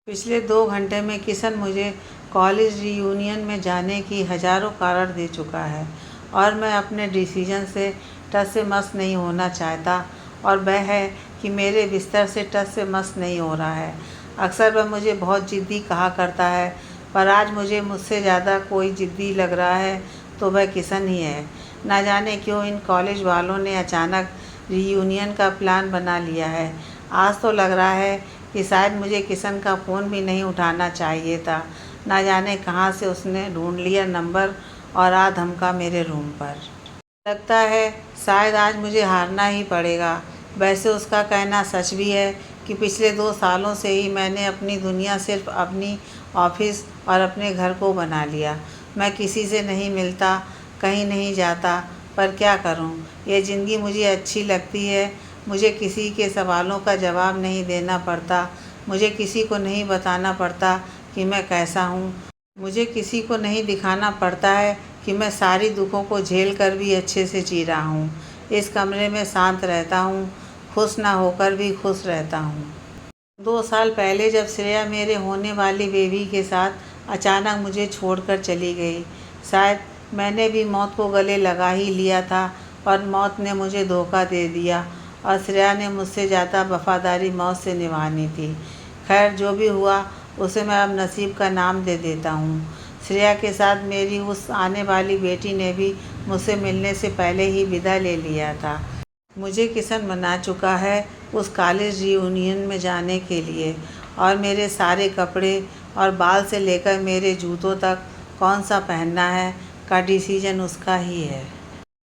पिछले 2 घंटे में किशन मुझे कॉलेज रियूनियन में जाने की हज़ारों कारण दे चुका है और मैं अपने डिसीजन से टस से मस नहीं होना चाहता और वह है कि मेरे बिस्तर से टस से मस नहीं हो रहा है। अक्सर वह मुझे बहुत ज़िद्दी कहा करता है, पर आज मुझे मुझसे ज़्यादा कोई ज़िद्दी लग रहा है तो वह किशन ही है। ना जाने क्यों इन कॉलेज वालों ने अचानक रियूनियन का प्लान बना लिया है। आज तो लग रहा है कि शायद मुझे किशन का फ़ोन भी नहीं उठाना चाहिए था। ना जाने कहाँ से उसने ढूंढ लिया नंबर और आ धमका मेरे रूम पर। लगता है शायद आज मुझे हारना ही पड़ेगा। वैसे उसका कहना सच भी है कि पिछले 2 सालों से ही मैंने अपनी दुनिया सिर्फ अपनी ऑफिस और अपने घर को बना लिया। मैं किसी से नहीं मिलता, कहीं नहीं जाता, पर क्या करूं? ये ज़िंदगी मुझे अच्छी लगती है। मुझे किसी के सवालों का जवाब नहीं देना पड़ता। मुझे किसी को नहीं बताना पड़ता कि मैं कैसा हूँ। मुझे किसी को नहीं दिखाना पड़ता है कि मैं सारी दुखों को झेल कर भी अच्छे से जी रहा हूँ। इस कमरे में शांत रहता हूँ, खुश ना होकर भी खुश रहता हूँ। 2 साल पहले जब श्रेया मेरे होने वाली बेबी के साथ अचानक मुझे छोड़कर चली गई, शायद मैंने भी मौत को गले लगा ही लिया था, पर मौत ने मुझे धोखा दे दिया और श्रेया ने मुझसे ज़्यादा वफादारी मौत से निभानी थी। खैर, जो भी हुआ उसे मैं अब नसीब का नाम दे देता हूँ। श्रेया के साथ मेरी उस आने वाली बेटी ने भी मुझसे मिलने से पहले ही विदा ले लिया था। मुझे किशन मना चुका है उस कॉलेज रियूनियन में जाने के लिए, और मेरे सारे कपड़े और बाल से लेकर मेरे जूतों तक कौन सा पहनना है का डिसीजन उसका ही है।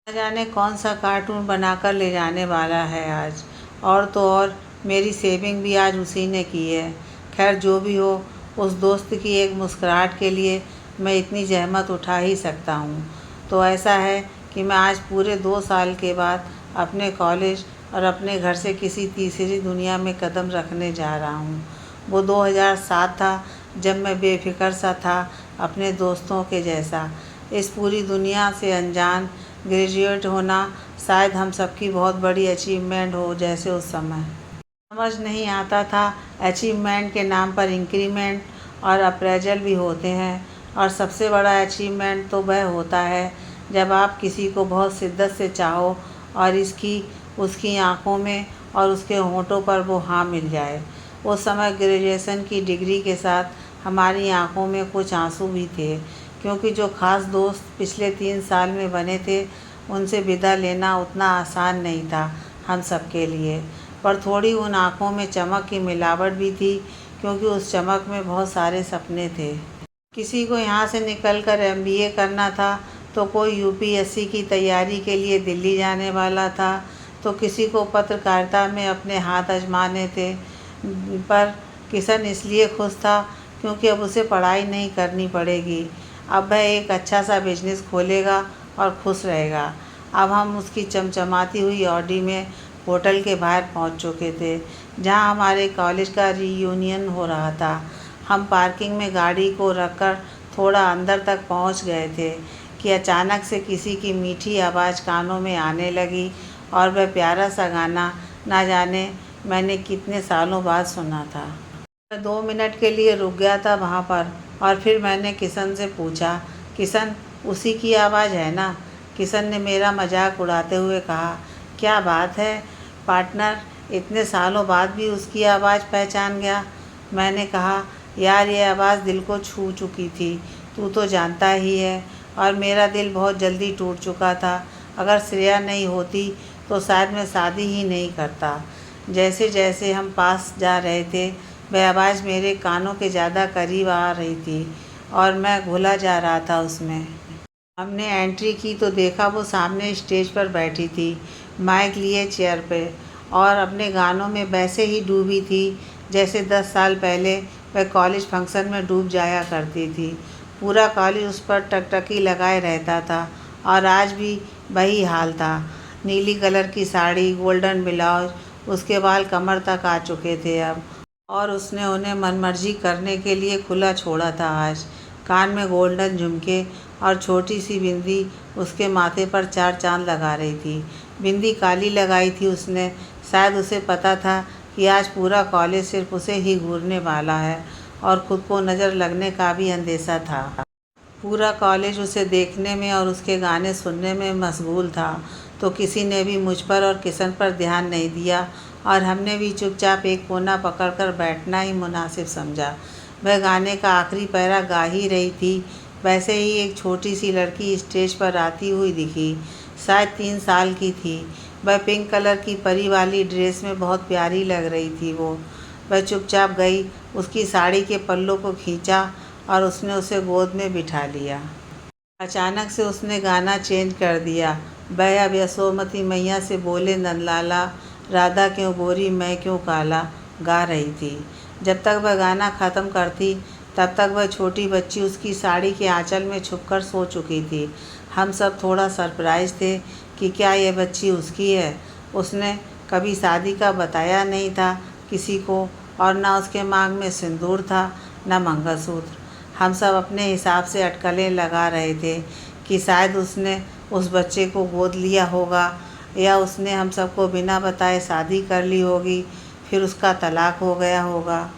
न जाने कौन सा कार्टून बनाकर ले जाने वाला है आज। और तो और मेरी सेविंग भी आज उसी ने की है। खैर, जो भी हो, उस दोस्त की एक मुस्कुराहट के लिए मैं इतनी जहमत उठा ही सकता हूँ। तो ऐसा है कि मैं आज पूरे 2 साल के बाद अपने कॉलेज और अपने घर से किसी तीसरी दुनिया में कदम रखने जा रहा हूँ। वो 2007 था जब मैं बेफिक्र सा था, अपने दोस्तों के जैसा। इस पूरी दुनिया से अनजान ग्रेजुएट होना शायद हम सबकी बहुत बड़ी अचीवमेंट हो, जैसे उस समय समझ नहीं आता था अचीवमेंट के नाम पर इंक्रीमेंट और अप्रेजल भी होते हैं। और सबसे बड़ा अचीवमेंट तो वह होता है जब आप किसी को बहुत शिद्दत से चाहो और इसकी उसकी आंखों में और उसके होंठों पर वो हाँ मिल जाए। उस समय ग्रेजुएशन की डिग्री के साथ हमारी आंखों में कुछ आंसू भी थे, क्योंकि जो खास दोस्त पिछले 3 साल में बने थे उनसे विदा लेना उतना आसान नहीं था हम सब के लिए। पर थोड़ी उन आँखों में चमक की मिलावट भी थी, क्योंकि उस चमक में बहुत सारे सपने थे। किसी को यहाँ से निकलकर MBA करना था, तो कोई UPSC की तैयारी के लिए दिल्ली जाने वाला था, तो किसी को पत्रकारिता में अपने हाथ आजमाने थे। पर किशन इसलिए खुश था क्योंकि अब उसे पढ़ाई नहीं करनी पड़ेगी। अब वह एक अच्छा सा बिजनेस खोलेगा और खुश रहेगा। अब हम उसकी चमचमाती हुई ऑडी में होटल के बाहर पहुंच चुके थे, जहां हमारे कॉलेज का रियूनियन हो रहा था। हम पार्किंग में गाड़ी को रखकर थोड़ा अंदर तक पहुंच गए थे कि अचानक से किसी की मीठी आवाज़ कानों में आने लगी, और वह प्यारा सा गाना ना जाने मैंने कितने सालों बाद सुना था। मैं 2 मिनट के लिए रुक गया था वहाँ पर, और फिर मैंने किशन से पूछा, किशन, उसी की आवाज़ है ना? किशन ने मेरा मजाक उड़ाते हुए कहा, क्या बात है पार्टनर, इतने सालों बाद भी उसकी आवाज़ पहचान गया? मैंने कहा, यार ये आवाज़ दिल को छू चुकी थी, तू तो जानता ही है, और मेरा दिल बहुत जल्दी टूट चुका था। अगर श्रेया नहीं होती तो शायद मैं शादी ही नहीं करता। जैसे जैसे हम पास जा रहे थे, वह आवाज़ मेरे कानों के ज़्यादा करीब आ रही थी और मैं घुला जा रहा था उसमें। हमने एंट्री की तो देखा वो सामने स्टेज पर बैठी थी, माइक लिए चेयर पे, और अपने गानों में वैसे ही डूबी थी जैसे 10 साल पहले वह कॉलेज फंक्शन में डूब जाया करती थी। पूरा कॉलेज उस पर टकटकी लगाए रहता था, और आज भी वही हाल था। नीली कलर की साड़ी, गोल्डन ब्लाउज, उसके बाल कमर तक आ चुके थे अब, और उसने उन्हें मनमर्जी करने के लिए खुला छोड़ा था आज। कान में गोल्डन झुमके और छोटी सी बिंदी उसके माथे पर 4 चांद लगा रही थी। बिंदी काली लगाई थी उसने, शायद उसे पता था कि आज पूरा कॉलेज सिर्फ उसे ही घूरने वाला है, और खुद को नज़र लगने का भी अंदेशा था। पूरा कॉलेज उसे देखने में और उसके गाने सुनने में मशगूल था, तो किसी ने भी मुझ पर और किशन पर ध्यान नहीं दिया और हमने भी चुपचाप एक कोना पकड़कर बैठना ही मुनासिब समझा। वह गाने का आखिरी पैरा गा ही रही थी, वैसे ही एक छोटी सी लड़की स्टेज पर आती हुई दिखी। शायद 3 साल की थी। वह पिंक कलर की परी वाली ड्रेस में बहुत प्यारी लग रही थी। वह चुपचाप गई, उसकी साड़ी के पल्लों को खींचा और उसने उसे गोद में बिठा लिया। अचानक से उसने गाना चेंज कर दिया। वह अब यशोमती मैया से बोले नंदलाला, राधा क्यों गोरी मैं क्यों काला गा रही थी। जब तक वह गाना ख़त्म करती तब तक वह छोटी बच्ची उसकी साड़ी के आंचल में छुपकर सो चुकी थी। हम सब थोड़ा सरप्राइज थे कि क्या यह बच्ची उसकी है। उसने कभी शादी का बताया नहीं था किसी को, और ना उसके मांग में सिंदूर था न मंगलसूत्र। हम सब अपने हिसाब से अटकलें लगा रहे थे कि शायद उसने उस बच्चे को गोद लिया होगा या उसने हम सबको बिना बताए शादी कर ली होगी, फिर उसका तलाक हो गया होगा।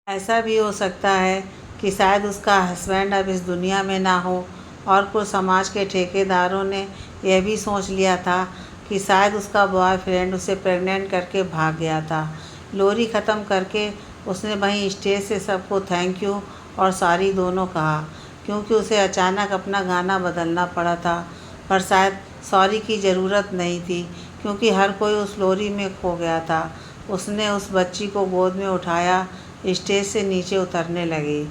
ऐसा भी हो सकता है कि शायद उसका हस्बैंड अब इस दुनिया में ना हो और कुछ समाज के ठेकेदारों ने यह भी सोच लिया था कि शायद उसका बॉयफ्रेंड उसे प्रेग्नेंट करके भाग गया था। लोरी ख़त्म करके उसने वहीं स्टेज से सबको थैंक यू और सॉरी दोनों कहा, क्योंकि उसे अचानक अपना गाना बदलना पड़ा था। पर शायद सॉरी की ज़रूरत नहीं थी, क्योंकि हर कोई उस लोरी में खो गया था। उसने उस बच्ची को गोद में उठाया, स्टेज से नीचे उतरने लगी।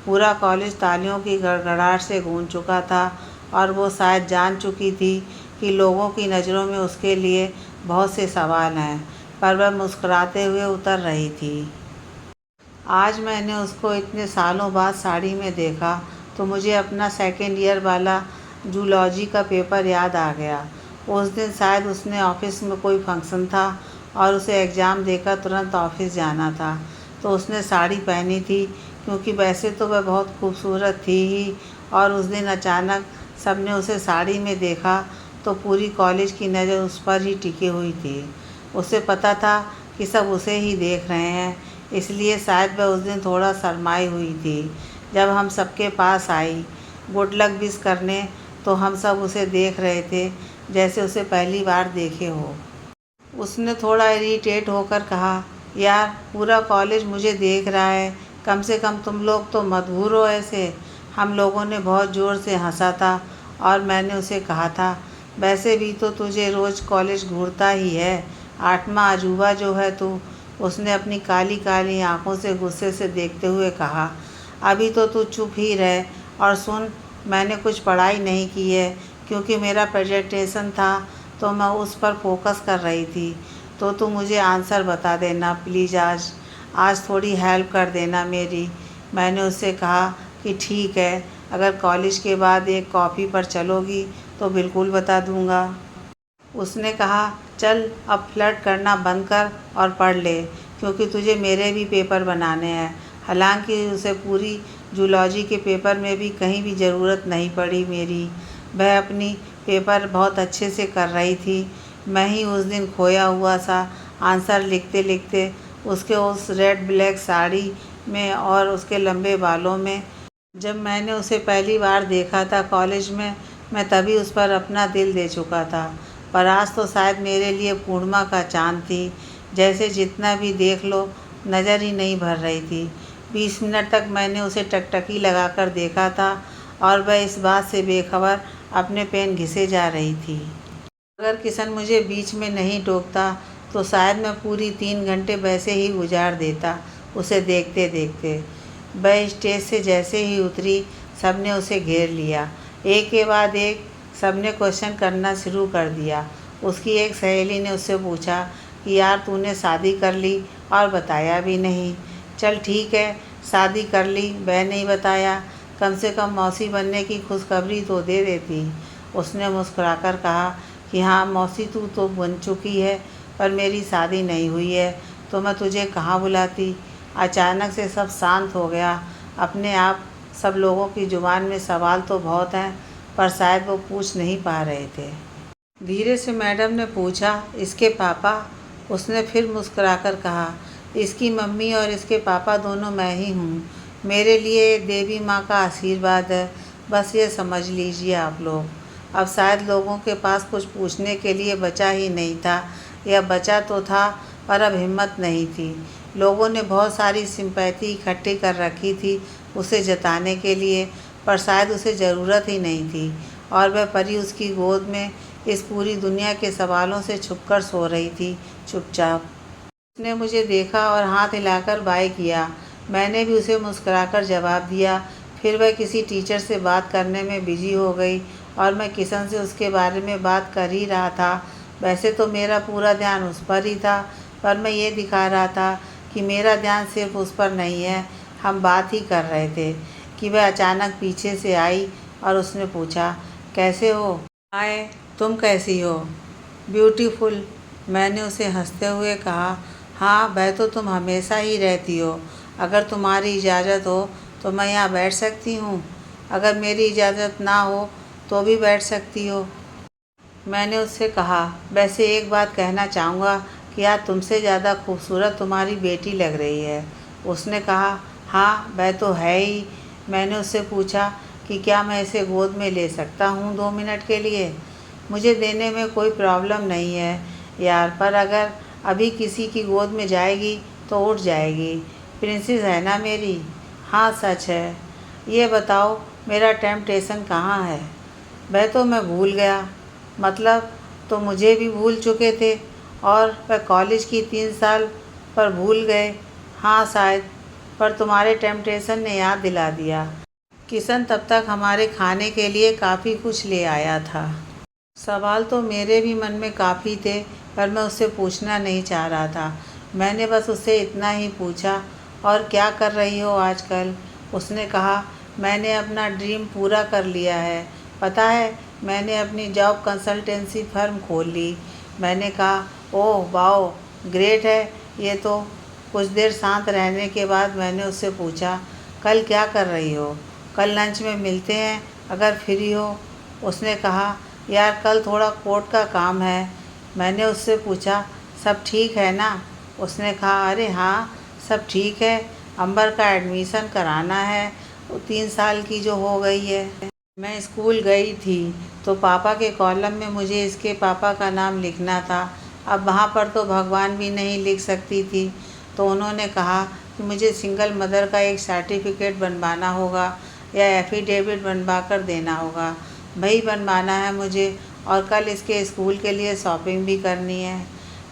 पूरा कॉलेज तालियों की गड़गड़ाहट से गूंज चुका था और वो शायद जान चुकी थी कि लोगों की नज़रों में उसके लिए बहुत से सवाल हैं, पर वह मुस्कुराते हुए उतर रही थी। आज मैंने उसको इतने सालों बाद साड़ी में देखा तो मुझे अपना सेकेंड ईयर वाला जूलॉजी का पेपर याद आ गया। उस दिन शायद उसने ऑफिस में कोई फंक्शन था और उसे एग्ज़ाम देकर तुरंत ऑफिस जाना था, तो उसने साड़ी पहनी थी, क्योंकि वैसे तो वह बहुत खूबसूरत थी ही। और उस दिन अचानक सबने उसे साड़ी में देखा तो पूरी कॉलेज की नज़र उस पर ही टिकी हुई थी। उसे पता था कि सब उसे ही देख रहे हैं, इसलिए शायद वह उस दिन थोड़ा शर्माई हुई थी। जब हम सबके पास आई गुड लक विश करने, तो हम सब उसे देख रहे थे जैसे उसे पहली बार देखे हो। उसने थोड़ा इरिटेट होकर कहा, यार पूरा कॉलेज मुझे देख रहा है, कम से कम तुम लोग तो मत घूरो ऐसे। हम लोगों ने बहुत ज़ोर से हंसा था और मैंने उसे कहा था, वैसे भी तो तुझे रोज़ कॉलेज घूरता ही है, 8वां अजूबा जो है तू। उसने अपनी काली काली आंखों से गुस्से से देखते हुए कहा, अभी तो तू चुप ही रह और सुन, मैंने कुछ पढ़ाई नहीं की है, क्योंकि मेरा प्रेजेंटेशन था तो मैं उस पर फोकस कर रही थी। तो तू मुझे आंसर बता देना प्लीज़, आज थोड़ी हेल्प कर देना मेरी। मैंने उससे कहा कि ठीक है, अगर कॉलेज के बाद एक कॉफ़ी पर चलोगी तो बिल्कुल बता दूंगा। उसने कहा, चल अब फ्लर्ट करना बंद कर और पढ़ ले, क्योंकि तुझे मेरे भी पेपर बनाने हैं। हालांकि उसे पूरी जूलॉजी के पेपर में भी कहीं भी ज़रूरत नहीं पड़ी मेरी। वह अपनी पेपर बहुत अच्छे से कर रही थी। मैं ही उस दिन खोया हुआ सा आंसर लिखते लिखते उसके उस रेड ब्लैक साड़ी में और उसके लंबे बालों में। जब मैंने उसे पहली बार देखा था कॉलेज में, मैं तभी उस पर अपना दिल दे चुका था। पर आज तो शायद मेरे लिए पूर्णिमा का चाँद थी, जैसे जितना भी देख लो नज़र ही नहीं भर रही थी। 20 मिनट तक मैंने उसे टकटकी लगाकर देखा था और वह इस बात से बेखबर अपने पेन घिसे जा रही थी। अगर किशन मुझे बीच में नहीं टोकता तो शायद मैं पूरी 3 घंटे वैसे ही गुजार देता उसे देखते देखते। वह स्टेज से जैसे ही उतरी सबने उसे घेर लिया। एक के बाद एक सबने क्वेश्चन करना शुरू कर दिया। उसकी एक सहेली ने उससे पूछा कि यार तूने शादी कर ली और बताया भी नहीं। चल ठीक है, शादी कर ली, वह नहीं बताया, कम से कम मौसी बनने की खुशखबरी तो दे देती। उसने मुस्कुराकर कहा कि हाँ मौसी, तू तो बन चुकी है, पर मेरी शादी नहीं हुई है, तो मैं तुझे कहाँ बुलाती। अचानक से सब शांत हो गया। अपने आप सब लोगों की ज़ुबान में सवाल तो बहुत हैं, पर शायद वो पूछ नहीं पा रहे थे। धीरे से मैडम ने पूछा, इसके पापा? उसने फिर मुस्कुराकर कहा, इसकी मम्मी और इसके पापा दोनों मैं ही हूँ। मेरे लिए देवी माँ का आशीर्वाद है, बस ये समझ लीजिए आप लोग। अब शायद लोगों के पास कुछ पूछने के लिए बचा ही नहीं था, या बचा तो था पर अब हिम्मत नहीं थी। लोगों ने बहुत सारी सिंपैथी इकट्ठी कर रखी थी उसे जताने के लिए, पर शायद उसे ज़रूरत ही नहीं थी, और वह परी उसकी गोद में इस पूरी दुनिया के सवालों से छुपकर सो रही थी, चुपचाप। उसने मुझे देखा और हाथ हिलाकर बाय किया। मैंने भी उसे मुस्कुराकर जवाब दिया। फिर वह किसी टीचर से बात करने में बिजी हो गई और मैं किशन से उसके बारे में बात कर ही रहा था। वैसे तो मेरा पूरा ध्यान उस पर ही था, पर मैं ये दिखा रहा था कि मेरा ध्यान सिर्फ उस पर नहीं है। हम बात ही कर रहे थे कि वह अचानक पीछे से आई और उसने पूछा, कैसे हो? हाय, तुम कैसी हो? ब्यूटीफुल, मैंने उसे हंसते हुए कहा। हाँ, वह तो तुम हमेशा ही रहती हो। अगर तुम्हारी इजाज़त हो तो मैं यहाँ बैठ सकती हूँ। अगर मेरी इजाज़त ना हो तो भी बैठ सकती हो, मैंने उससे कहा। वैसे एक बात कहना चाहूँगा कि आज तुमसे ज़्यादा खूबसूरत तुम्हारी बेटी लग रही है। उसने कहा। हाँ, वह तो है ही। मैंने उससे पूछा कि क्या मैं इसे गोद में ले सकता हूँ 2 मिनट के लिए? मुझे देने में कोई प्रॉब्लम नहीं है यार, पर अगर अभी किसी की गोद में जाएगी तो उठ जाएगी। प्रिंसेस है ना मेरी। हाँ, सच है। ये बताओ, मेरा टेम्पटेशन कहाँ है? वह तो मैं भूल गया। मतलब तो मुझे भी भूल चुके थे, और वह कॉलेज की 3 साल पर भूल गए। हाँ शायद, पर तुम्हारे टेम्पटेशन ने याद दिला दिया। किशन तब तक हमारे खाने के लिए काफ़ी कुछ ले आया था। सवाल तो मेरे भी मन में काफ़ी थे, पर मैं उससे पूछना नहीं चाह रहा था। मैंने बस उससे इतना ही पूछा, और क्या कर रही हो आजकल? उसने कहा, मैंने अपना ड्रीम पूरा कर लिया है। पता है, मैंने अपनी जॉब कंसल्टेंसी फर्म खोल ली। मैंने कहा, ओह वाओ, ग्रेट है ये तो। कुछ देर शांत रहने के बाद मैंने उससे पूछा, कल क्या कर रही हो? कल लंच में मिलते हैं अगर फ्री हो। उसने कहा, यार कल थोड़ा कोर्ट का काम है। मैंने उससे पूछा, सब ठीक है ना? उसने कहा, अरे हाँ, सब ठीक है। अंबर का एडमिशन कराना है, वो 3 साल की जो हो गई है। मैं स्कूल गई थी तो पापा के कॉलम में मुझे इसके पापा का नाम लिखना था। अब वहाँ पर तो भगवान भी नहीं लिख सकती थी, तो उन्होंने कहा कि मुझे सिंगल मदर का एक सर्टिफिकेट बनवाना होगा या एफिडेविट बनवा कर देना होगा। वही बनवाना है मुझे, और कल इसके स्कूल के लिए शॉपिंग भी करनी है।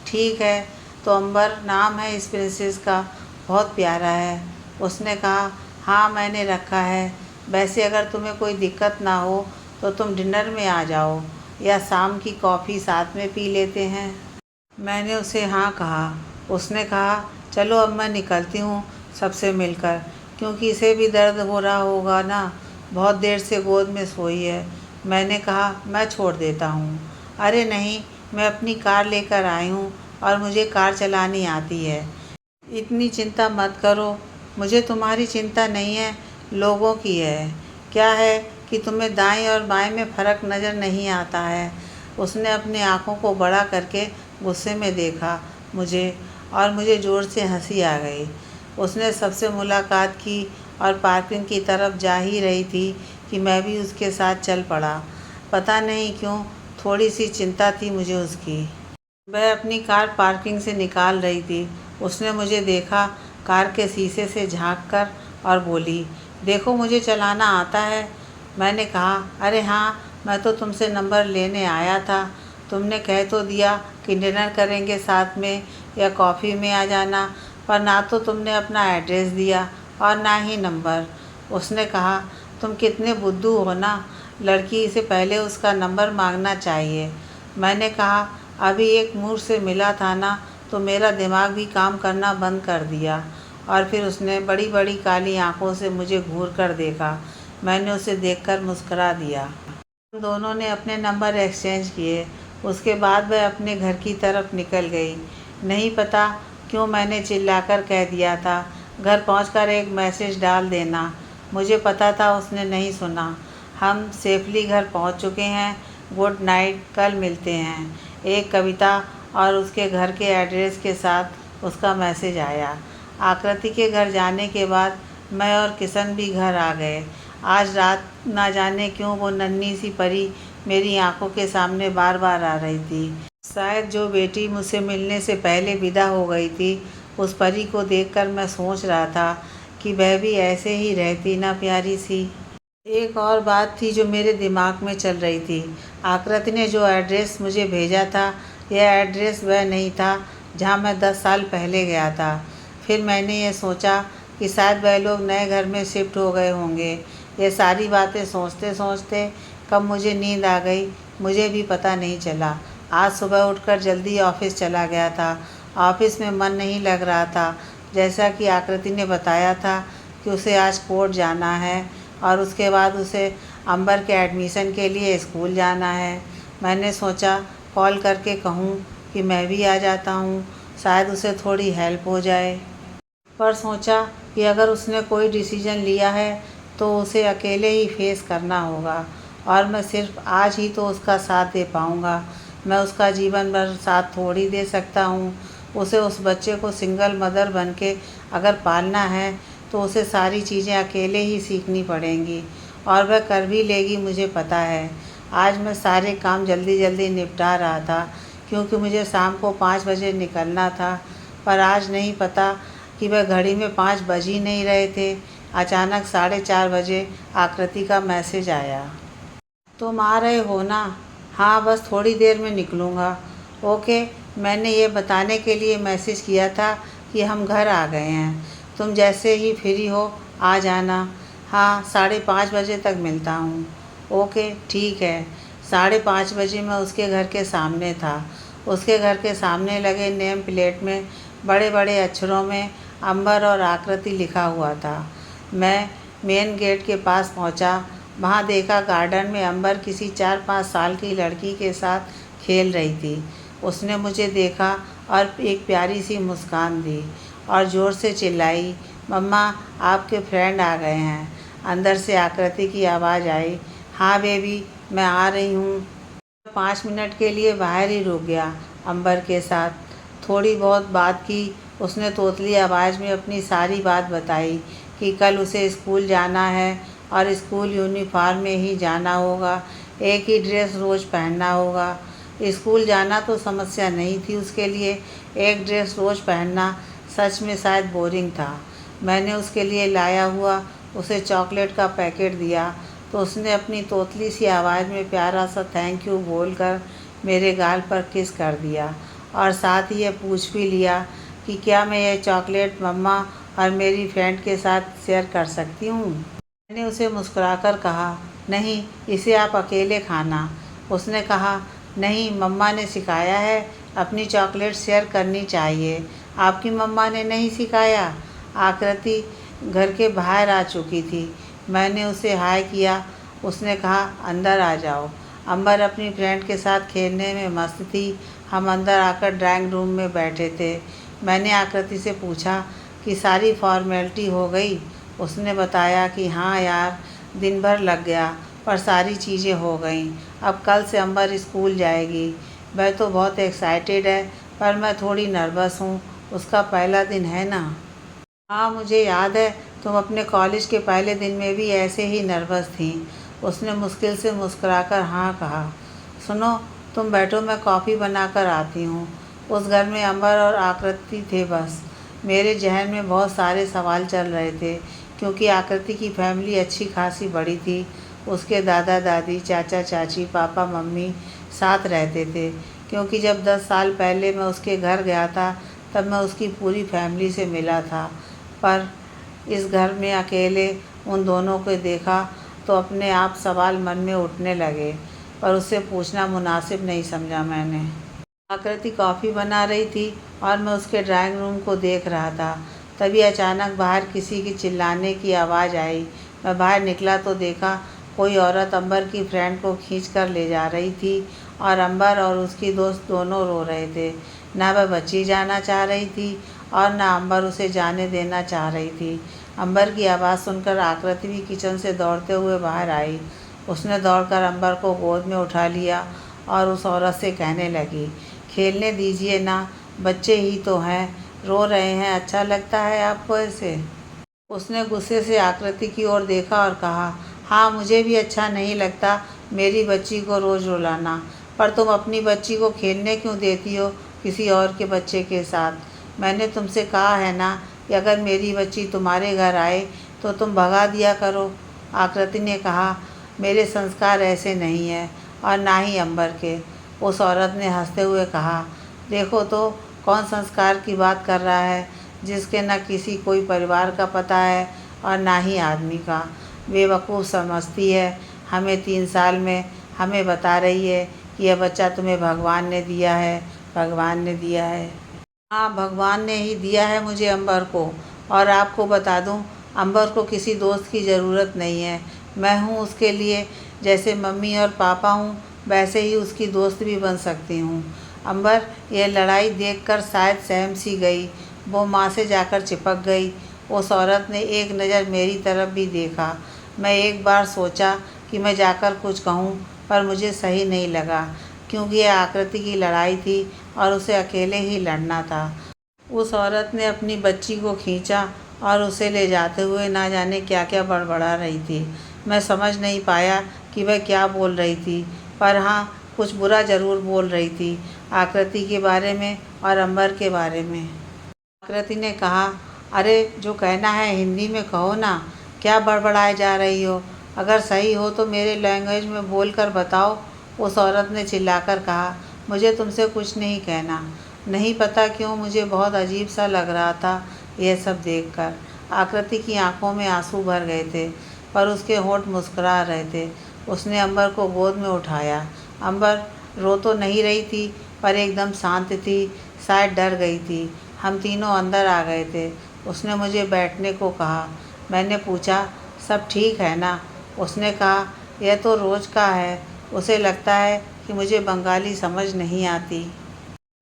ठीक है, तो अंबर नाम है इस प्रिंसेस का, बहुत प्यारा है। उसने कहा, हाँ मैंने रखा है। वैसे अगर तुम्हें कोई दिक्कत ना हो तो तुम डिनर में आ जाओ, या शाम की कॉफ़ी साथ में पी लेते हैं। मैंने उसे हाँ कहा। उसने कहा, चलो अब मैं निकलती हूँ सबसे मिलकर, क्योंकि इसे भी दर्द हो रहा होगा ना, बहुत देर से गोद में सोई है। मैंने कहा, मैं छोड़ देता हूँ। अरे नहीं, मैं अपनी कार लेकर आई हूँ और मुझे कार चलानी आती है। इतनी चिंता मत करो, मुझे तुम्हारी चिंता नहीं है, लोगों की है। क्या है कि तुम्हें दाएं और बाएं में फ़र्क नज़र नहीं आता है? उसने अपनी आँखों को बड़ा करके गुस्से में देखा मुझे, और मुझे ज़ोर से हंसी आ गई। उसने सबसे मुलाकात की और पार्किंग की तरफ जा ही रही थी कि मैं भी उसके साथ चल पड़ा। पता नहीं क्यों, थोड़ी सी चिंता थी मुझे उसकी। वह अपनी कार पार्किंग से निकाल रही थी। उसने मुझे देखा कार के शीशे से झांककर, और बोली, देखो मुझे चलाना आता है। मैंने कहा, अरे हाँ, मैं तो तुमसे नंबर लेने आया था। तुमने कह तो दिया कि डिनर करेंगे साथ में या कॉफ़ी में आ जाना, पर ना तो तुमने अपना एड्रेस दिया और ना ही नंबर। उसने कहा, तुम कितने बुद्धू हो ना, लड़की से पहले उसका नंबर मांगना चाहिए। मैंने कहा, अभी एक मूर्ख से मिला था ना, तो मेरा दिमाग भी काम करना बंद कर दिया। और फिर उसने बड़ी बड़ी काली आंखों से मुझे घूर कर देखा। मैंने उसे देखकर मुस्करा दिया। हम दोनों ने अपने नंबर एक्सचेंज किए। उसके बाद वह अपने घर की तरफ निकल गई। नहीं पता क्यों मैंने चिल्लाकर कह दिया था, घर पहुंचकर एक मैसेज डाल देना। मुझे पता था उसने नहीं सुना। हम सेफली घर पहुंच चुके हैं। गुड नाइट, कल मिलते हैं। एक कविता और उसके घर के एड्रेस के साथ उसका मैसेज आया। आकृति के घर जाने के बाद मैं और किशन भी घर आ गए। आज रात ना जाने क्यों वो नन्ही सी परी मेरी आंखों के सामने बार बार आ रही थी। शायद जो बेटी मुझसे मिलने से पहले विदा हो गई थी, उस परी को देखकर मैं सोच रहा था कि वह भी ऐसे ही रहती ना, प्यारी सी। एक और बात थी जो मेरे दिमाग में चल रही थी। आकृति ने जो एड्रेस मुझे भेजा था, यह एड्रेस वह नहीं था जहाँ मैं 10 साल पहले गया था। फिर मैंने ये सोचा कि शायद वह लोग नए घर में शिफ्ट हो गए होंगे। ये सारी बातें सोचते सोचते कब मुझे नींद आ गई, मुझे भी पता नहीं चला। आज सुबह उठकर जल्दी ऑफिस चला गया था। ऑफिस में मन नहीं लग रहा था। जैसा कि आकृति ने बताया था कि उसे आज कोर्ट जाना है और उसके बाद उसे अंबर के एडमिशन के लिए स्कूल जाना है। मैंने सोचा कॉल करके कहूँ कि मैं भी आ जाता हूँ, शायद उसे थोड़ी हेल्प हो जाए। पर सोचा कि अगर उसने कोई डिसीजन लिया है तो उसे अकेले ही फेस करना होगा और मैं सिर्फ आज ही तो उसका साथ दे पाऊँगा। मैं उसका जीवन भर साथ थोड़ी दे सकता हूँ। उसे उस बच्चे को सिंगल मदर बन के अगर पालना है तो उसे सारी चीज़ें अकेले ही सीखनी पड़ेंगी और वह कर भी लेगी, मुझे पता है। आज मैं सारे काम जल्दी जल्दी निपटा रहा था क्योंकि मुझे शाम को 5 बजे निकलना था, पर आज नहीं पता कि वह घड़ी में 5 बज ही नहीं रहे थे। अचानक 4:30 बजे आकृति का मैसेज आया। तुम आ रहे हो ना? हाँ, बस थोड़ी देर में निकलूँगा। ओके, मैंने ये बताने के लिए मैसेज किया था कि हम घर आ गए हैं। तुम जैसे ही फ्री हो आ जाना। हाँ, 5:30 बजे तक मिलता हूँ। ओके, ठीक है। 5:30 बजे मैं उसके घर के सामने था। उसके घर के सामने लगे नेम प्लेट में बड़े बड़े अक्षरों में अंबर और आकृति लिखा हुआ था। मैं मेन गेट के पास पहुँचा। वहाँ देखा गार्डन में अंबर किसी 4-5 साल की लड़की के साथ खेल रही थी। उसने मुझे देखा और एक प्यारी सी मुस्कान दी और ज़ोर से चिल्लाई, मम्मा, आपके फ्रेंड आ गए हैं। अंदर से आकृति की आवाज़ आई, हाँ बेबी, मैं आ रही हूँ। 5 मिनट के लिए बाहर ही रुक गया अंबर के साथ। थोड़ी बहुत बात की। उसने तोतली आवाज़ में अपनी सारी बात बताई कि कल उसे स्कूल जाना है और स्कूल यूनिफॉर्म में ही जाना होगा, एक ही ड्रेस रोज़ पहनना होगा। स्कूल जाना तो समस्या नहीं थी उसके लिए, एक ड्रेस रोज़ पहनना सच में शायद बोरिंग था। मैंने उसके लिए लाया हुआ उसे चॉकलेट का पैकेट दिया तो उसने अपनी तोतली सी आवाज़ में प्यारा सा थैंक यू बोलकर मेरे गाल पर किस कर दिया और साथ ही ये पूछ भी लिया कि क्या मैं ये चॉकलेट मम्मा और मेरी फ्रेंड के साथ शेयर कर सकती हूँ। मैंने उसे मुस्कुराकर कहा, नहीं, इसे आप अकेले खाना। उसने कहा, नहीं, मम्मा ने सिखाया है अपनी चॉकलेट शेयर करनी चाहिए। आपकी मम्मा ने नहीं सिखाया? आकृति घर के बाहर आ चुकी थी। मैंने उसे हाय किया। उसने कहा, अंदर आ जाओ। अंबर अपनी फ्रेंड के साथ खेलने में मस्त थी। हम अंदर आकर ड्राइंग रूम में बैठे थे। मैंने आकृति से पूछा कि सारी फॉर्मेलिटी हो गई। उसने बताया कि हाँ यार, दिन भर लग गया पर सारी चीज़ें हो गईं। अब कल से अंबर स्कूल जाएगी। वह तो बहुत एक्साइटेड है पर मैं थोड़ी नर्वस हूँ, उसका पहला दिन है ना। हाँ, मुझे याद है, तुम अपने कॉलेज के पहले दिन में भी ऐसे ही नर्वस थी। उसने मुश्किल से मुस्कुराकर हाँ कहा। सुनो, तुम बैठो, मैं कॉफ़ी बनाकर आती हूँ। उस घर में अंबर और आकृति थे बस। मेरे जहन में बहुत सारे सवाल चल रहे थे क्योंकि आकृति की फैमिली अच्छी खासी बड़ी थी। उसके दादा दादी, चाचा चाची, पापा मम्मी साथ रहते थे क्योंकि जब 10 साल पहले मैं उसके घर गया था तब मैं उसकी पूरी फैमिली से मिला था। पर इस घर में अकेले उन दोनों को देखा तो अपने आप सवाल मन में उठने लगे, पर उससे पूछना मुनासिब नहीं समझा मैंने। आकृति कॉफ़ी बना रही थी और मैं उसके ड्राइंग रूम को देख रहा था। तभी अचानक बाहर किसी की चिल्लाने की आवाज़ आई। मैं बाहर निकला तो देखा कोई औरत अंबर की फ्रेंड को खींच कर ले जा रही थी और अंबर और उसकी दोस्त दोनों रो रहे थे। ना वह बच्ची जाना चाह रही थी और ना अंबर उसे जाने देना चाह रही थी। अंबर की आवाज़ सुनकर आकृति भी किचन से दौड़ते हुए बाहर आई। उसने दौड़कर अंबर को गोद में उठा लिया और उस औरत से कहने लगी, खेलने दीजिए ना, बच्चे ही तो हैं, रो रहे हैं, अच्छा लगता है आपको ऐसे? उसने गुस्से से आकृति की ओर देखा और कहा, हाँ मुझे भी अच्छा नहीं लगता मेरी बच्ची को रोज़ रुलाना, पर तुम अपनी बच्ची को खेलने क्यों देती हो किसी और के बच्चे के साथ। मैंने तुमसे कहा है ना कि अगर मेरी बच्ची तुम्हारे घर आए तो तुम भगा दिया करो। आकृति ने कहा, मेरे संस्कार ऐसे नहीं हैं और ना ही अंबर के। उस औरत ने हंसते हुए कहा, देखो तो कौन संस्कार की बात कर रहा है, जिसके न किसी कोई परिवार का पता है और ना ही आदमी का। बेवकूफ़ समझती है हमें 3 साल में, हमें बता रही है कि यह बच्चा तुम्हें भगवान ने दिया है, भगवान ने दिया है। हाँ भगवान ने ही दिया है मुझे अंबर को। और आपको बता दूँ, अंबर को किसी दोस्त की ज़रूरत नहीं है। मैं हूँ उसके लिए, जैसे मम्मी और पापा हूँ वैसे ही उसकी दोस्त भी बन सकती हूँ। अंबर यह लड़ाई देखकर शायद सहम सी गई। वो माँ से जाकर चिपक गई। उस औरत ने एक नज़र मेरी तरफ भी देखा। मैं एक बार सोचा कि मैं जाकर कुछ कहूँ, पर मुझे सही नहीं लगा, क्योंकि यह आकृति की लड़ाई थी और उसे अकेले ही लड़ना था। उस औरत ने अपनी बच्ची को खींचा और उसे ले जाते हुए ना जाने क्या क्या बड़बड़ा रही थी। मैं समझ नहीं पाया कि वह क्या बोल रही थी, पर हाँ कुछ बुरा ज़रूर बोल रही थी, आकृति के बारे में और अंबर के बारे में। आकृति ने कहा, अरे जो कहना है हिंदी में कहो ना, क्या बड़बड़ाए जा रही हो। अगर सही हो तो मेरे लैंग्वेज में बोल कर बताओ। उस औरत ने चिल्लाकर कहा, मुझे तुमसे कुछ नहीं कहना। नहीं पता क्यों मुझे बहुत अजीब सा लग रहा था यह सब देखकर। आकृति की आंखों में आंसू भर गए थे, पर उसके होंठ मुस्कुरा रहे थे। उसने अंबर को गोद में उठाया। अंबर रो तो नहीं रही थी, पर एकदम शांत थी, शायद डर गई थी। हम तीनों अंदर आ गए थे। उसने मुझे बैठने को कहा। मैंने पूछा, सब ठीक है ना। उसने कहा, यह तो रोज़ का है। उसे लगता है कि मुझे बंगाली समझ नहीं आती।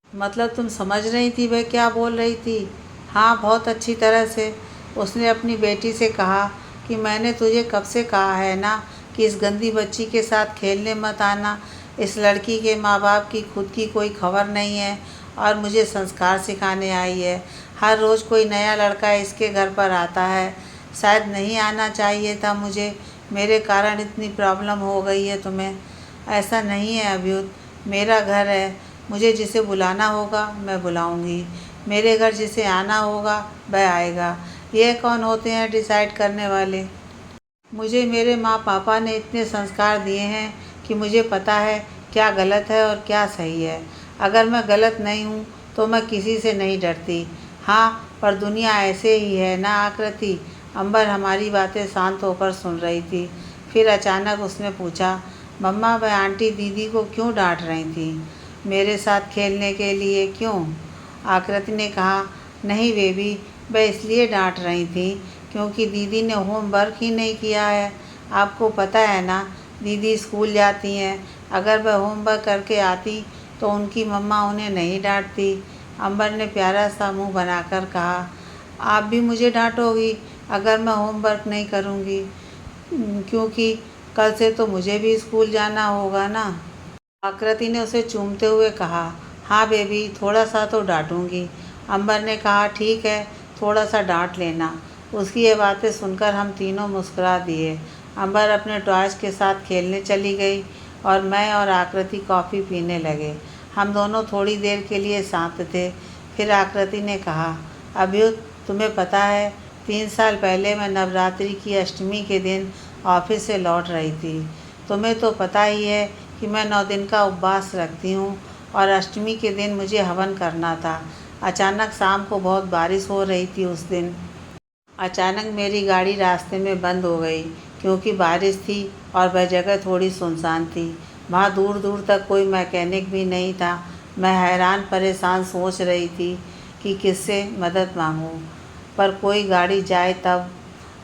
मतलब तुम समझ रही थी वह क्या बोल रही थी? हाँ बहुत अच्छी तरह से। उसने अपनी बेटी से कहा कि मैंने तुझे कब से कहा है ना कि इस गंदी बच्ची के साथ खेलने मत आना। इस लड़की के माँ बाप की खुद की कोई खबर नहीं है और मुझे संस्कार सिखाने आई है। हर रोज़ कोई नया लड़का इसके घर पर आता है। शायद नहीं आना चाहिए था मुझे, मेरे कारण इतनी प्रॉब्लम हो गई है तुम्हें। ऐसा नहीं है अभ्युत, मेरा घर है। मुझे जिसे बुलाना होगा मैं बुलाऊंगी, मेरे घर जिसे आना होगा वह आएगा। यह कौन होते हैं डिसाइड करने वाले? मुझे मेरे माँ पापा ने इतने संस्कार दिए हैं कि मुझे पता है क्या गलत है और क्या सही है। अगर मैं गलत नहीं हूँ तो मैं किसी से नहीं डरती। हाँ पर दुनिया ऐसे ही है ना आकृति। अंबर हमारी बातें शांत होकर सुन रही थी। फिर अचानक उसने पूछा, मम्मा वह आंटी दीदी को क्यों डांट रही थी? मेरे साथ खेलने के लिए क्यों? आकृति ने कहा, नहीं बेबी, वह इसलिए डांट रही थी क्योंकि दीदी ने होमवर्क ही नहीं किया है। आपको पता है ना, दीदी स्कूल जाती हैं। अगर वह होमवर्क करके आती तो उनकी मम्मा उन्हें नहीं डांटती। अंबर ने प्यारा सा मुंह बनाकर कहा, आप भी मुझे डांटोगी अगर मैं होमवर्क नहीं करूँगी? क्योंकि कल से तो मुझे भी स्कूल जाना होगा ना। आकृति ने उसे चूमते हुए कहा, हाँ बेबी, थोड़ा सा तो डांटूंगी। अंबर ने कहा, ठीक है, थोड़ा सा डांट लेना। उसकी ये बातें सुनकर हम तीनों मुस्कुरा दिए। अंबर अपने टॉयज के साथ खेलने चली गई और मैं और आकृति कॉफ़ी पीने लगे। हम दोनों थोड़ी देर के लिए शांत थे। फिर आकृति ने कहा, अभ्युत, तुम्हें पता है 3 साल पहले मैं नवरात्रि की अष्टमी के दिन ऑफिस से लौट रही थी। तुम्हें तो पता ही है कि मैं 9 दिन का उपवास रखती हूँ और अष्टमी के दिन मुझे हवन करना था। अचानक शाम को बहुत बारिश हो रही थी उस दिन। अचानक मेरी गाड़ी रास्ते में बंद हो गई क्योंकि बारिश थी और वह जगह थोड़ी सुनसान थी। वहाँ दूर दूर तक कोई मैकेनिक भी नहीं था। मैं हैरान परेशान सोच रही थी कि किससे मदद मांगूं, पर कोई गाड़ी जाए तब।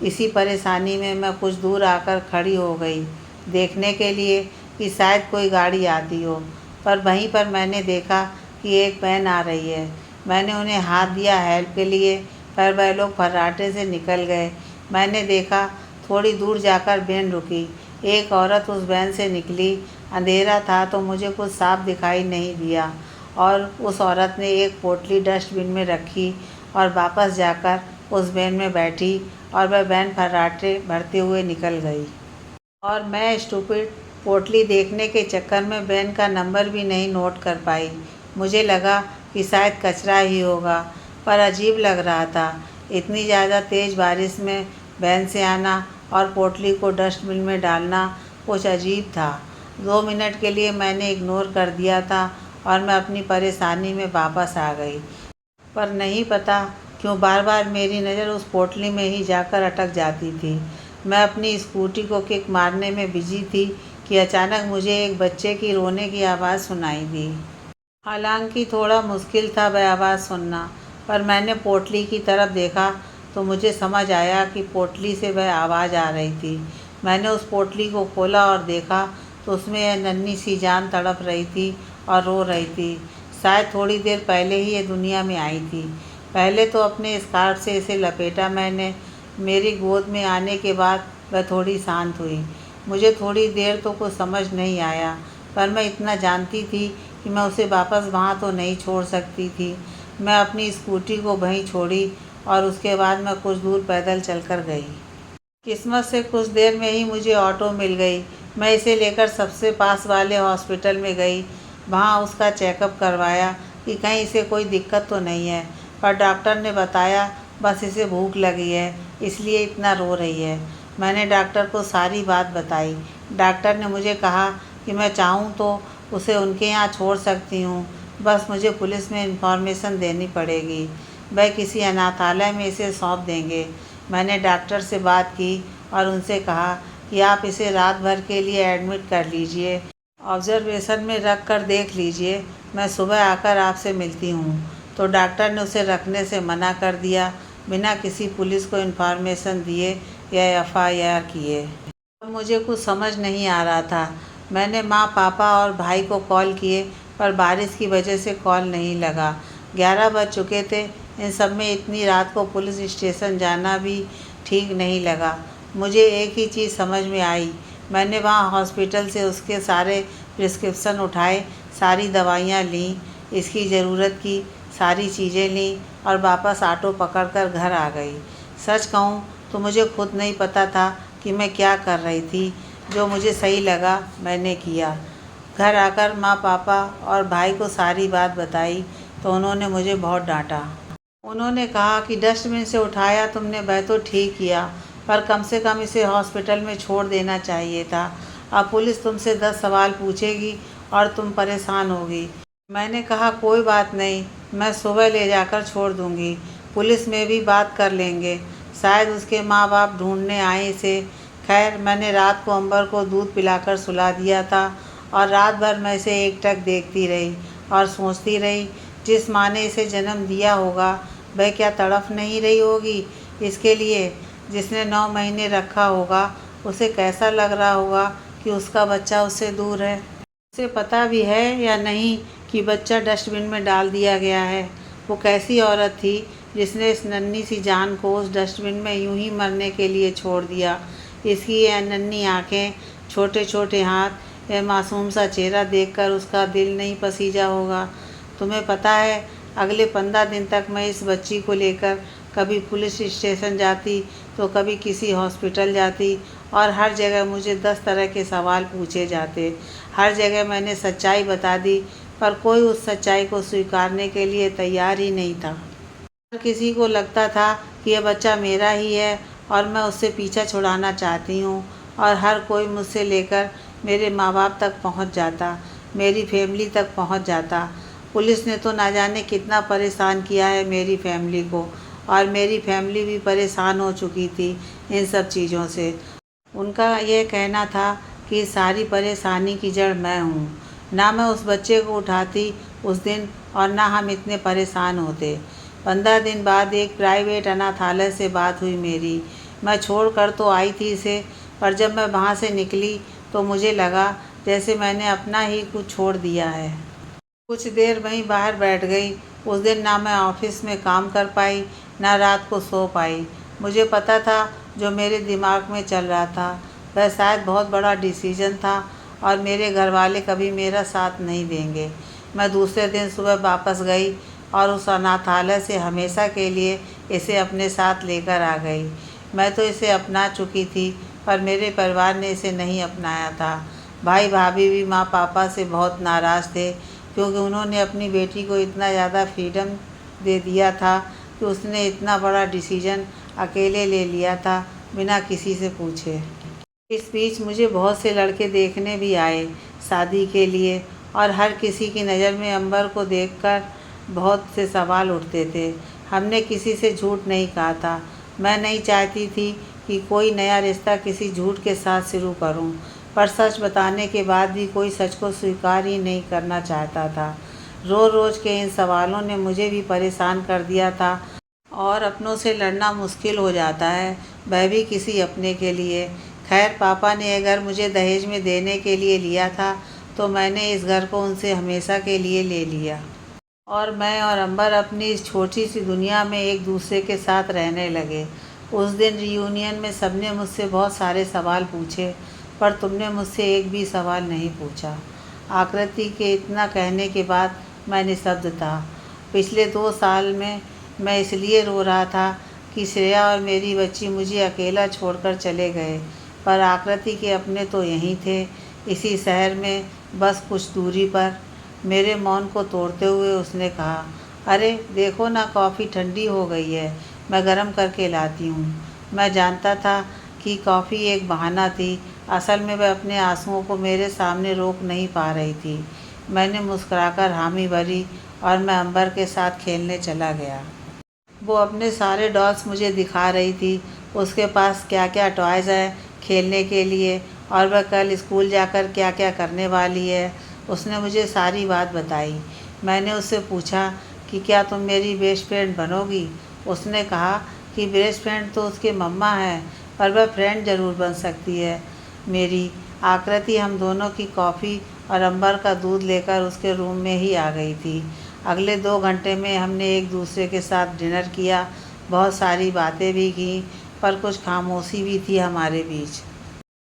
इसी परेशानी में मैं कुछ दूर आकर खड़ी हो गई देखने के लिए कि शायद कोई गाड़ी आती हो, पर वहीं पर मैंने देखा कि एक वैन आ रही है। मैंने उन्हें हाथ दिया हेल्प के लिए, पर वह लोग फर्राटे से निकल गए। मैंने देखा थोड़ी दूर जाकर वैन रुकी। एक औरत उस वैन से निकली। अंधेरा था तो मुझे कुछ साफ दिखाई नहीं दिया और उस औरत ने एक पोटली डस्टबिन में रखी और वापस जाकर उस वैन में बैठी और वह वैन फर्राटे भरते हुए निकल गई। और मैं स्टूपिड पोटली देखने के चक्कर में वैन का नंबर भी नहीं नोट कर पाई। मुझे लगा कि शायद कचरा ही होगा, पर अजीब लग रहा था। इतनी ज़्यादा तेज़ बारिश में वैन से आना और पोटली को डस्टबिन में डालना कुछ अजीब था। 2 मिनट के लिए मैंने इग्नोर कर दिया था और मैं अपनी परेशानी में वापस आ गई। पर नहीं पता क्यों बार बार मेरी नज़र उस पोटली में ही जाकर अटक जाती थी। मैं अपनी स्कूटी को किक मारने में बिजी थी कि अचानक मुझे एक बच्चे की रोने की आवाज़ सुनाई दी। हालांकि थोड़ा मुश्किल था वह आवाज़ सुनना, पर मैंने पोटली की तरफ देखा तो मुझे समझ आया कि पोटली से वह आवाज़ आ रही थी। मैंने उस पोटली को खोला और देखा तो उसमें यह नन्ही सी जान तड़प रही थी और रो रही थी। शायद थोड़ी देर पहले ही ये दुनिया में आई थी। पहले तो अपने स्कार्फ से इसे लपेटा मैंने। मेरी गोद में आने के बाद वह थोड़ी शांत हुई। मुझे थोड़ी देर तो कुछ समझ नहीं आया, पर मैं इतना जानती थी कि मैं उसे वापस वहाँ तो नहीं छोड़ सकती थी। मैं अपनी स्कूटी को वहीं छोड़ी और उसके बाद मैं कुछ दूर पैदल चलकर गई। किस्मत से कुछ देर में ही मुझे ऑटो मिल गई। मैं इसे लेकर सबसे पास वाले हॉस्पिटल में गई। वहाँ उसका चेकअप करवाया कि कहीं इसे कोई दिक्कत तो नहीं है, पर डॉक्टर ने बताया बस इसे भूख लगी है, इसलिए इतना रो रही है। मैंने डॉक्टर को सारी बात बताई। डॉक्टर ने मुझे कहा कि मैं चाहूँ तो उसे उनके यहाँ छोड़ सकती हूँ, बस मुझे पुलिस में इंफॉर्मेशन देनी पड़ेगी। वह किसी अनाथालय में इसे सौंप देंगे। मैंने डॉक्टर से बात की और उनसे कहा कि आप इसे रात भर के लिए एडमिट कर लीजिए, ऑब्जर्वेशन में रख कर देख लीजिए, मैं सुबह आकर आपसे मिलती हूँ। तो डॉक्टर ने उसे रखने से मना कर दिया, बिना किसी पुलिस को इन्फॉर्मेशन दिए या एफआईआर किए। अब मुझे कुछ समझ नहीं आ रहा था। मैंने माँ, पापा और भाई को कॉल किए, पर बारिश की वजह से कॉल नहीं लगा। 11 बज चुके थे। इन सब में इतनी रात को पुलिस स्टेशन जाना भी ठीक नहीं लगा। मुझे एक ही चीज़ समझ में आई। मैंने वहाँ हॉस्पिटल से उसके सारे प्रिस्क्रिप्शन उठाए, सारी दवाइयाँ लीं, इसकी ज़रूरत की सारी चीज़ें लीं और वापस ऑटो पकड़कर घर आ गई। सच कहूँ तो मुझे खुद नहीं पता था कि मैं क्या कर रही थी। जो मुझे सही लगा मैंने किया। घर आकर माँ, पापा और भाई को सारी बात बताई तो उन्होंने मुझे बहुत डांटा। उन्होंने कहा कि डस्टबिन से उठाया तुमने वह तो ठीक किया, पर कम से कम इसे हॉस्पिटल में छोड़ देना चाहिए था। अब पुलिस तुमसे 10 सवाल पूछेगी और तुम परेशान होगी। मैंने कहा कोई बात नहीं, मैं सुबह ले जाकर छोड़ दूंगी, पुलिस में भी बात कर लेंगे, शायद उसके माँ बाप ढूंढने आए इसे। खैर, मैंने रात को अंबर को दूध पिलाकर सुला दिया था और रात भर मैं इसे एकटक देखती रही और सोचती रही, जिस माँ ने इसे जन्म दिया होगा वह क्या तड़प नहीं रही होगी इसके लिए। जिसने 9 महीने रखा होगा उसे कैसा लग रहा होगा कि उसका बच्चा उससे दूर है। उसे पता भी है या नहीं कि बच्चा डस्टबिन में डाल दिया गया है। वो कैसी औरत थी जिसने इस नन्ही सी जान को उस डस्टबिन में यूं ही मरने के लिए छोड़ दिया। इसकी ये नन्ही आँखें, छोटे छोटे हाथ, यह मासूम सा चेहरा देखकर उसका दिल नहीं पसीजा होगा। तुम्हें पता है, अगले 15 दिन तक मैं इस बच्ची को लेकर कभी पुलिस स्टेशन जाती तो कभी किसी हॉस्पिटल जाती और हर जगह मुझे 10 तरह के सवाल पूछे जाते। हर जगह मैंने सच्चाई बता दी, पर कोई उस सच्चाई को स्वीकारने के लिए तैयार ही नहीं था। हर किसी को लगता था कि यह बच्चा मेरा ही है और मैं उससे पीछा छुड़ाना चाहती हूँ, और हर कोई मुझसे लेकर मेरे माँ बाप तक पहुँच जाता, मेरी फैमिली तक पहुँच जाता। पुलिस ने तो ना जाने कितना परेशान किया है मेरी फैमिली को, और मेरी फैमिली भी परेशान हो चुकी थी इन सब चीज़ों से। उनका यह कहना था कि सारी परेशानी की जड़ मैं हूँ। ना मैं उस बच्चे को उठाती उस दिन और ना हम इतने परेशान होते। 15 दिन बाद एक प्राइवेट अनाथालय से बात हुई मेरी। मैं छोड़ कर तो आई थी इसे, पर जब मैं वहाँ से निकली तो मुझे लगा जैसे मैंने अपना ही कुछ छोड़ दिया है। कुछ देर वहीं बाहर बैठ गई। उस दिन ना मैं ऑफिस में काम कर पाई, ना रात को सो पाई। मुझे पता था जो मेरे दिमाग में चल रहा था वह शायद बहुत बड़ा डिसीजन था और मेरे घर वाले कभी मेरा साथ नहीं देंगे। मैं दूसरे दिन सुबह वापस गई और उस अनाथालय से हमेशा के लिए इसे अपने साथ लेकर आ गई। मैं तो इसे अपना चुकी थी, पर मेरे परिवार ने इसे नहीं अपनाया था। भाई भाभी भी माँ पापा से बहुत नाराज़ थे, क्योंकि उन्होंने अपनी बेटी को इतना ज़्यादा फ्रीडम दे दिया था कि उसने इतना बड़ा डिसीजन अकेले ले लिया था, बिना किसी से पूछे। इस बीच मुझे बहुत से लड़के देखने भी आए शादी के लिए, और हर किसी की नज़र में अंबर को देखकर बहुत से सवाल उठते थे। हमने किसी से झूठ नहीं कहा था। मैं नहीं चाहती थी कि कोई नया रिश्ता किसी झूठ के साथ शुरू करूं, पर सच बताने के बाद भी कोई सच को स्वीकार ही नहीं करना चाहता था। रोज़ रोज़ के इन सवालों ने मुझे भी परेशान कर दिया था, और अपनों से लड़ना मुश्किल हो जाता है, वह भी किसी अपने के लिए। खैर, पापा ने अगर मुझे दहेज में देने के लिए लिया था, तो मैंने इस घर को उनसे हमेशा के लिए ले लिया, और मैं और अंबर अपनी इस छोटी सी दुनिया में एक दूसरे के साथ रहने लगे। उस दिन रियूनियन में सबने मुझसे बहुत सारे सवाल पूछे, पर तुमने मुझसे एक भी सवाल नहीं पूछा। आकृति के इतना कहने के बाद मैं निशब्द था। पिछले 2 साल में मैं इसलिए रो रहा था कि श्रेया और मेरी बच्ची मुझे अकेला छोड़कर चले गए, पर आकृति के अपने तो यहीं थे, इसी शहर में, बस कुछ दूरी पर। मेरे मौन को तोड़ते हुए उसने कहा, अरे देखो ना, कॉफ़ी ठंडी हो गई है, मैं गरम करके लाती हूँ। मैं जानता था कि कॉफ़ी एक बहाना थी, असल में वह अपने आंसुओं को मेरे सामने रोक नहीं पा रही थी। मैंने मुस्कुराकर हामी भरी, और मैं अंबर के साथ खेलने चला गया। वो अपने सारे डॉल्स मुझे दिखा रही थी, उसके पास क्या क्या टॉयज़ हैं खेलने के लिए, और वह कल स्कूल जाकर क्या क्या करने वाली है। उसने मुझे सारी बात बताई। मैंने उससे पूछा कि क्या तुम मेरी बेस्ट फ्रेंड बनोगी। उसने कहा कि बेस्ट फ्रेंड तो उसके मम्मा है, पर वह फ्रेंड ज़रूर बन सकती है मेरी। आकृति हम दोनों की कॉफ़ी और अंबर का दूध लेकर उसके रूम में ही आ गई थी। अगले 2 घंटे में हमने एक दूसरे के साथ डिनर किया, बहुत सारी बातें भी की, पर कुछ खामोशी भी थी हमारे बीच।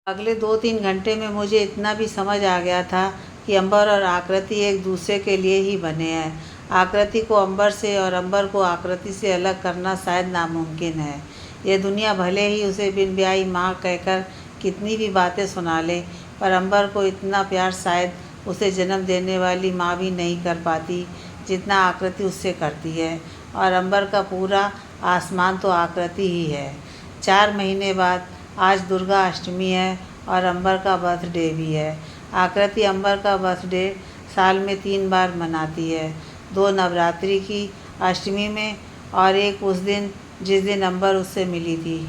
अगले 2-3 घंटे में मुझे इतना भी समझ आ गया था कि अंबर और आकृति एक दूसरे के लिए ही बने हैं। आकृति को अंबर से और अंबर को आकृति से अलग करना शायद नामुमकिन है। यह दुनिया भले ही उसे बिन ब्याही माँ कहकर कितनी भी बातें सुना ले, पर अंबर को इतना प्यार शायद उसे जन्म देने वाली माँ भी नहीं कर पाती, जितना आकृति उससे करती है। और अंबर का पूरा आसमान तो आकृति ही है। 4 महीने बाद आज दुर्गा अष्टमी है, और अंबर का बर्थडे भी है। आकृति अंबर का बर्थडे साल में 3 बार मनाती है, 2 नवरात्रि की, अष्टमी में, और एक उस दिन जिस दिन अंबर उससे मिली थी।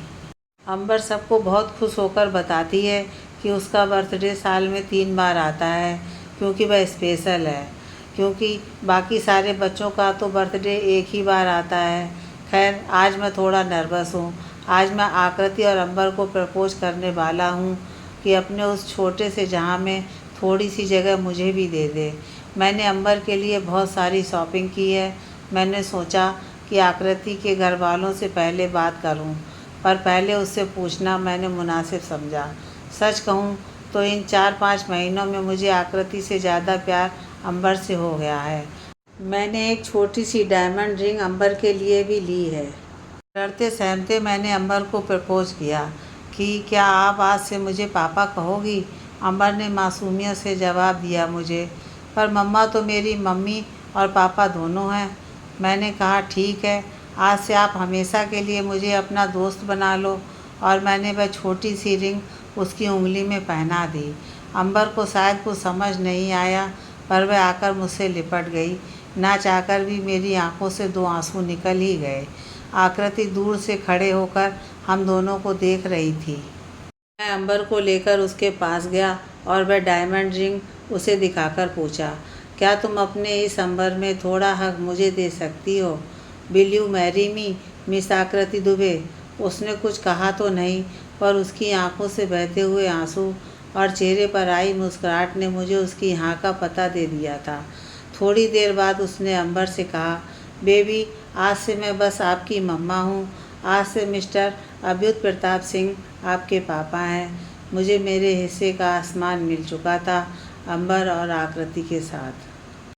अंबर सबको बहुत खुश होकर बताती है कि उसका बर्थडे साल में 3 बार आता है, क्योंकि वह स्पेशल है, क्योंकि बाकी सारे बच्चों का तो बर्थडे एक ही बार आता है। खैर, आज मैं थोड़ा नर्वस हूँ। आज मैं आकृति और अंबर को प्रपोज़ करने वाला हूँ कि अपने उस छोटे से जहाँ में थोड़ी सी जगह मुझे भी दे दे। मैंने अंबर के लिए बहुत सारी शॉपिंग की है। मैंने सोचा कि आकृति के घर वालों से पहले बात करूं, पर पहले उससे पूछना मैंने मुनासिब समझा। सच कहूं तो इन 4-5 महीनों में मुझे आकृति से ज़्यादा प्यार अंबर से हो गया है। मैंने एक छोटी सी डायमंड रिंग अंबर के लिए भी ली है। डरते सहमते मैंने अंबर को प्रपोज़ किया कि क्या आप आज से मुझे पापा कहोगी। अंबर ने मासूमियत से जवाब दिया, मुझे, पर मम्मा तो मेरी मम्मी और पापा दोनों हैं। मैंने कहा, ठीक है, आज से आप हमेशा के लिए मुझे अपना दोस्त बना लो, और मैंने वह छोटी सी रिंग उसकी उंगली में पहना दी। अंबर को शायद कुछ समझ नहीं आया, पर वह आकर मुझसे लिपट गई। ना चाहकर भी मेरी आंखों से 2 आंसू निकल ही गए। आकृति दूर से खड़े होकर हम दोनों को देख रही थी। मैं अंबर को लेकर उसके पास गया, और वह डायमंड रिंग उसे दिखाकर पूछा, क्या तुम अपने इस अंबर में थोड़ा हक मुझे दे सकती हो। Will you marry me, miss आकृति दुबे। उसने कुछ कहा तो नहीं, पर उसकी आंखों से बहते हुए आंसू और चेहरे पर आई मुस्कुराहट ने मुझे उसकी हाँ का पता दे दिया था। थोड़ी देर बाद उसने अंबर से कहा, बेबी, आज से मैं बस आपकी मम्मा हूँ। आज से मिस्टर अभ्युत प्रताप सिंह आपके पापा हैं। मुझे मेरे हिस्से का आसमान मिल चुका था अंबर और आकृति के साथ।